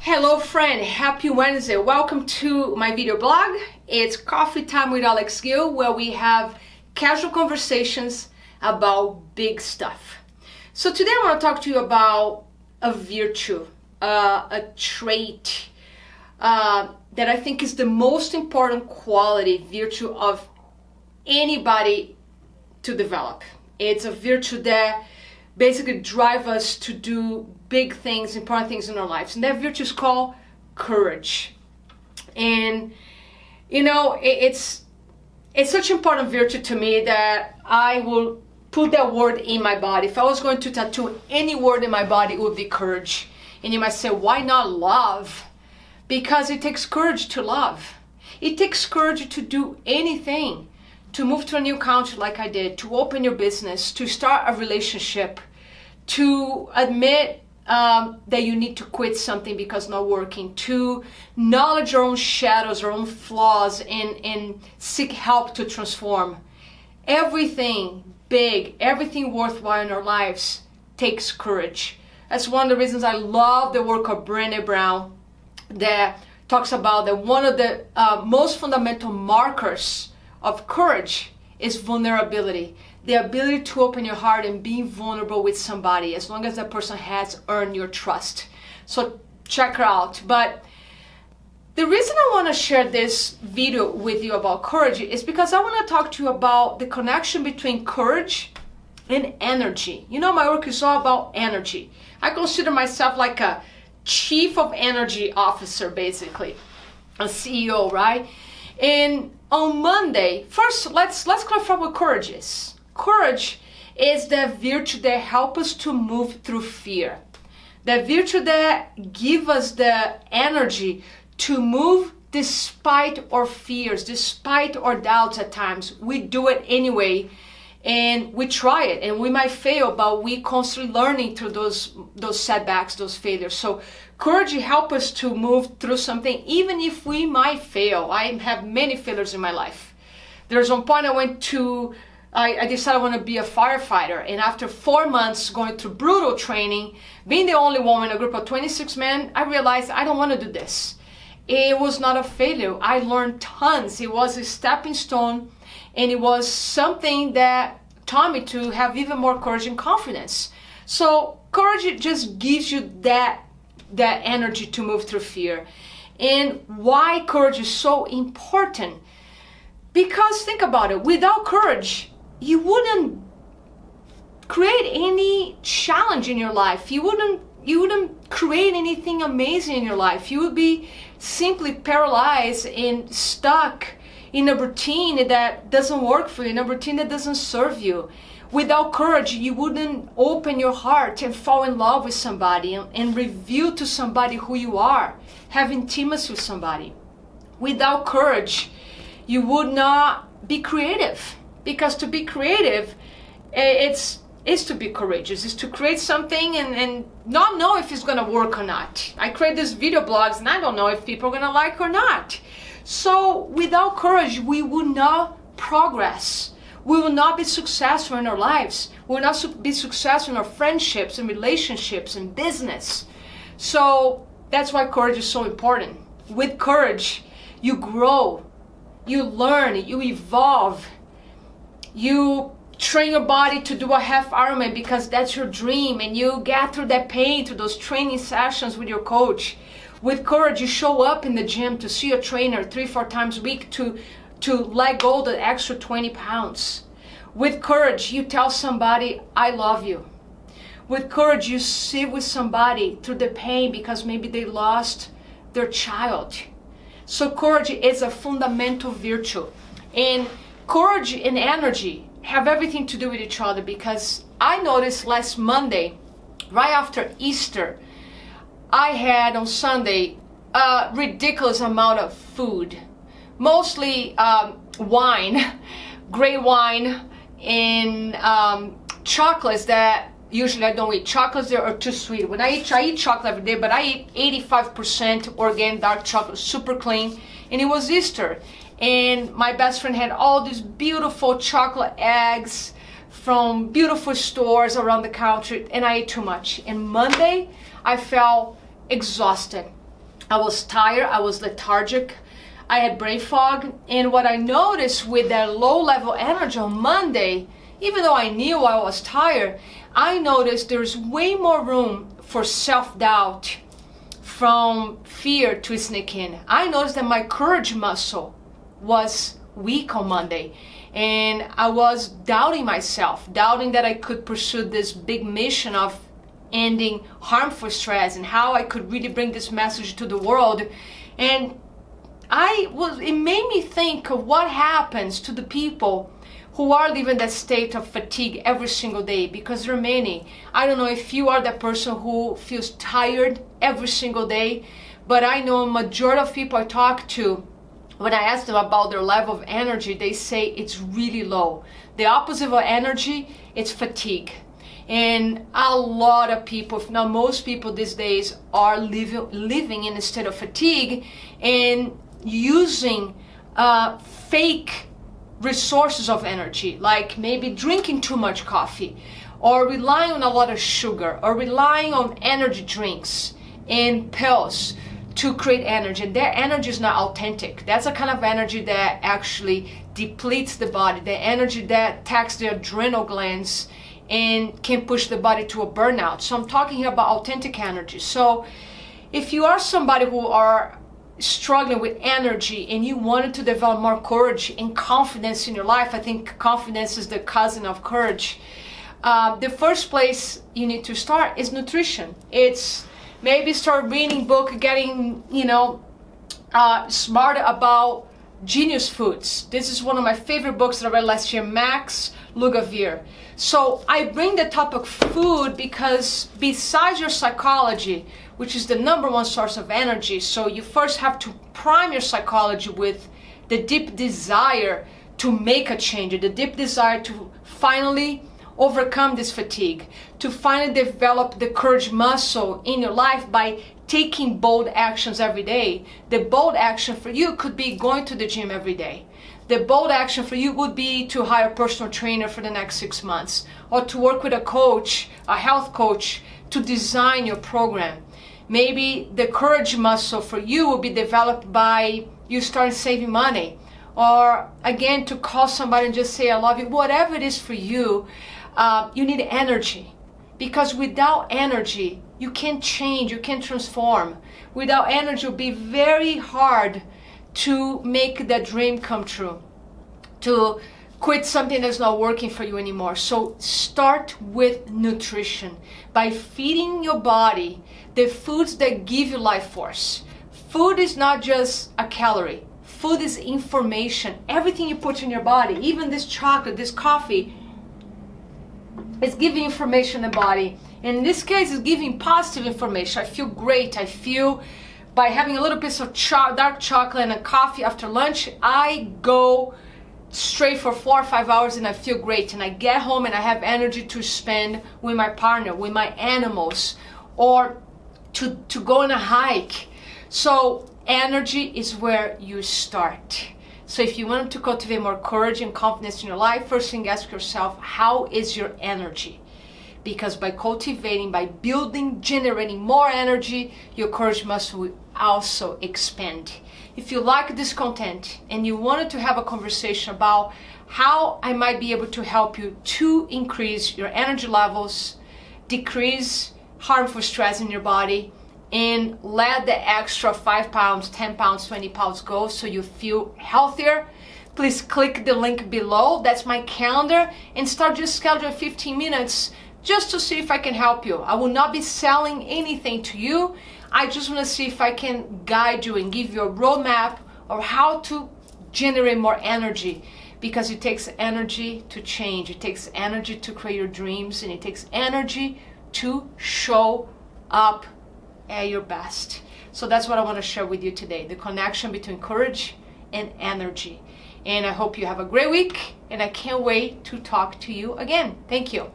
Hello friend, happy Wednesday. Welcome to my video blog. It's Coffee Time with Alex Gill, where we have casual conversations about big stuff. So today I want to talk to you about a virtue, a trait that I think is the most important quality, virtue of anybody to develop. It's a virtue that basically drive us to do big things, important things in our lives. And that virtue is called courage. And you know, it's such an important virtue to me that I will put that word in my body. If I was going to tattoo any word in my body, it would be courage. And you might say, why not love? Because it takes courage to love. It takes courage to do anything. To move to a new country like I did, to open your business, to start a relationship, to admit that you need to quit something because it's not working, to acknowledge your own shadows, your own flaws, and seek help to transform. Everything big, everything worthwhile in our lives takes courage. That's one of the reasons I love the work of Brené Brown that talks about that one of the most fundamental markers of courage is vulnerability. The ability to open your heart and be vulnerable with somebody, as long as that person has earned your trust. So check her out. But the reason I want to share this video with you about courage is because I want to talk to you about the connection between courage and energy. You know, my work is all about energy. I consider myself like a chief of energy officer, basically, a CEO, right? And on Monday, first let's clarify what courage is. Courage is the virtue that helps us to move through fear. The virtue that gives us the energy to move despite our fears, despite our doubts at times. We do it anyway, and we try it, and we might fail, but we constantly learning through those setbacks, those failures. So courage helps us to move through something, even if we might fail. I have many failures in my life. There's one point I decided I want to be a firefighter, and after 4 months going through brutal training, being the only woman in a group of 26 men, I realized I don't want to do this. It was not a failure. I learned tons. It was a stepping stone, and it was something that taught me to have even more courage and confidence. So courage just gives you that energy to move through fear. And why courage is so important? Because think about it, without courage, you wouldn't create any challenge in your life. You wouldn't create anything amazing in your life. You would be simply paralyzed and stuck in a routine that doesn't work for you, in a routine that doesn't serve you. Without courage, you wouldn't open your heart and fall in love with somebody and reveal to somebody who you are, have intimacy with somebody. Without courage, you would not be creative. Because to be creative, is to be courageous. It's to create something and not know if it's going to work or not. I create these video blogs and I don't know if people are going to like or not. So without courage, we will not progress. We will not be successful in our lives. We will not be successful in our friendships and relationships and business. So that's why courage is so important. With courage, you grow, you learn, you evolve, you train your body to do a half Ironman because that's your dream, and you get through that pain through those training sessions with your coach. With courage, you show up in the gym to see your trainer 3-4 times a week to let go the extra 20 pounds. With courage, you tell somebody, I love you. With courage, you sit with somebody through the pain because maybe they lost their child. So courage is a fundamental virtue. And courage and energy have everything to do with each other, because I noticed last Monday, right after Easter, I had on Sunday a ridiculous amount of food. Mostly wine, great wine, and chocolates that usually I don't eat. Chocolates that are too sweet. When I eat chocolate every day, but I eat 85% organic dark chocolate, super clean. And it was Easter. And my best friend had all these beautiful chocolate eggs from beautiful stores around the country, and I ate too much. And Monday, I felt exhausted. I was tired, I was lethargic, I had brain fog. And what I noticed with that low level energy on Monday, even though I knew I was tired, I noticed there's way more room for self-doubt, from fear to sneak in. I noticed that my courage muscle was weak on Monday, and I was doubting myself, doubting that I could pursue this big mission of ending harmful stress and how I could really bring this message to the world. And it made me think of what happens to the people who are living that state of fatigue every single day, because there are many. I don't know if you are that person who feels tired every single day, but I know a majority of people I talk to, when I ask them about their level of energy, they say it's really low. The opposite of energy, it's fatigue. And a lot of people, if not most people these days, are living in a state of fatigue and using fake resources of energy, like maybe drinking too much coffee, or relying on a lot of sugar, or relying on energy drinks and pills to create energy. And their energy is not authentic. That's a kind of energy that actually depletes the body, the energy that attacks the adrenal glands and can push the body to a burnout. So I'm talking here about authentic energy. So if you are somebody who are struggling with energy and you wanted to develop more courage and confidence in your life, I think confidence is the cousin of courage. The first place you need to start is nutrition. It's maybe start reading book, getting smart about genius foods. This is one of my favorite books that I read last year, Max Lugavere. So I bring the topic food because besides your psychology, which is the number one source of energy, so you first have to prime your psychology with the deep desire to make a change, the deep desire to finally overcome this fatigue, to finally develop the courage muscle in your life by taking bold actions every day. The bold action for you could be going to the gym every day. The bold action for you would be to hire a personal trainer for the next 6 months, or to work with a coach, a health coach, to design your program. Maybe the courage muscle for you will be developed by you starting saving money, or again to call somebody and just say I love you. Whatever it is for you, you need energy, because without energy you can't change, you can't transform. Without energy, it'll be very hard to make that dream come true, to quit something that's not working for you anymore. So start with nutrition, by feeding your body the foods that give you life force. Food is not just a calorie. Food is information. Everything you put in your body, even this chocolate, this coffee, it's giving information in the body. In this case, it's giving positive information. I feel great. I feel, by having a little piece of dark chocolate and a coffee after lunch, I go straight for 4 or 5 hours and I feel great. And I get home and I have energy to spend with my partner, with my animals, or to go on a hike. So energy is where you start. So if you want to cultivate more courage and confidence in your life, first thing, ask yourself, how is your energy? Because by cultivating, by building, generating more energy, your courage muscle will also expand. If you like this content and you wanted to have a conversation about how I might be able to help you to increase your energy levels, decrease harmful stress in your body, and let the extra 5 pounds, 10 pounds, 20 pounds go so you feel healthier, please click the link below. That's my calendar, and start just scheduling 15 minutes just to see if I can help you. I will not be selling anything to you. I just want to see if I can guide you and give you a roadmap of how to generate more energy, because it takes energy to change. It takes energy to create your dreams, and it takes energy to show up at your best. So that's what I want to share with you today, the connection between courage and energy. And I hope you have a great week, and I can't wait to talk to you again. Thank you.